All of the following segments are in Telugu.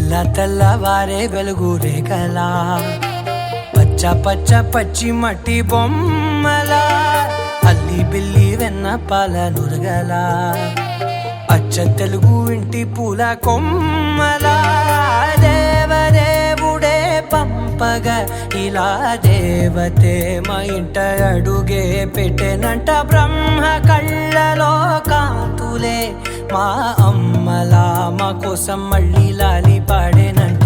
తెల్లవారే వెలుగు రేఖలా పచ్చ పచ్చ పచ్చి మట్టి బొమ్మలా అల్లి బిల్లి వెన్న పాల నురగలా అచ్చ తెలుగు ఇంటి పూల కొమ్మలా దేవదేవుడే పంపగా ఇలా దేవతే మా ఇంట అడుగే పెట్టెనంట బ్రహ్మ కళ్ళలో కాంతులే మా అమ్మలా మా కోసం మళ్ళీ లాలి పాడేనంట.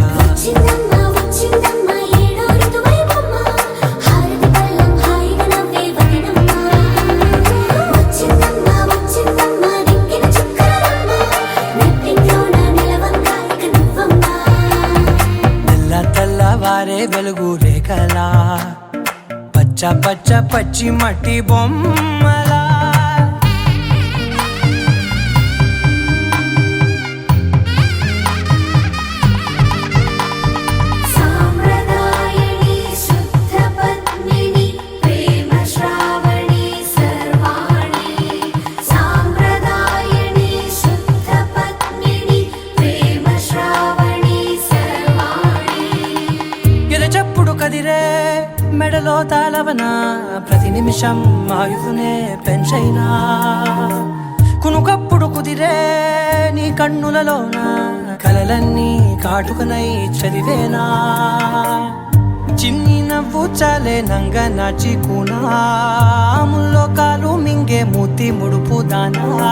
తెల్లవారే వెలుగు రేఖలా పచ్చ పచ్చ పచ్చి మట్టి బొమ్మలా చెప్పుడు కదిరే మెడలో తాళవన ప్రతి నిమిషం ఆయుధునే పెంచైనా కునుకప్పుడు కుదిరే నీ కన్నులలోన కలలన్నీ కాటుకనై చదివేనా చిన్ని నవ్వు చాలే నంగ నాచి కూనాముల్లో కాలు మింగే మూతి ముడుపు దానా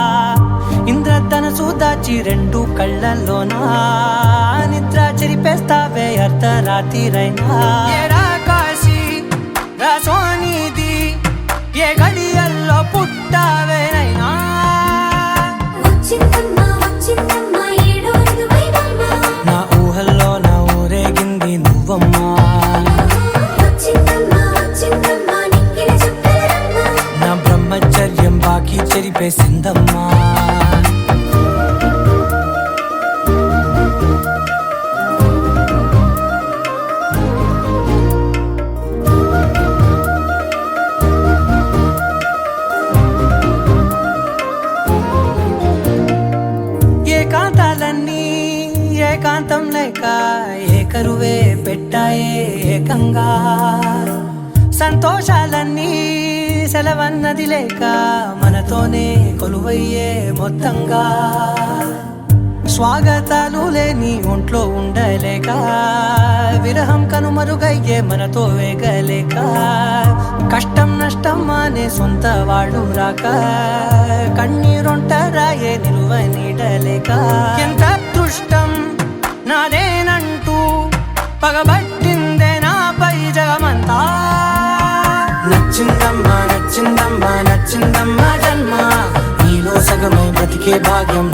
ఇంద్రధనసు దాచి రెండు కళ్ళల్లోనా నిద్ర చెరిపేస్తావే అర్ధరాత్రిరైనా ఏరా కాశీ రాసోనిది ఏ గడియల్లో పుట్టావేనైనా నా ఊహల్లో నా ఊరేగింది నువ్వమ్మా నా బ్రహ్మచర్యం బాకీ చెరిపేసిందమ్మా. ఏకాంతాలన్నీ ఏకాంతం లేక ఏకరువే పెట్టాయే ఏకంగా సంతోషాలన్నీ సెలవన్నది లేక మనతోనే కొలువయ్యే మొత్తంగా స్వాగతాలు లేని ఒంట్లో ఉండలేక విరహం కనుమరుగయ్యే మనతో వేగలేక కష్టం నష్టం అనే సొంత వాడు రాక కన్నీరొంటరాయే నిలువ నీడలేక ఎంత అదృష్టం నాదేనంటూ పగబట్టిందే నాపై జగమంతా. నచ్చిందమ్మా నచ్చిందమ్మా నచ్చిందమ్మా జన్మ నీలో సగమై బ్రతికే భాగ్యం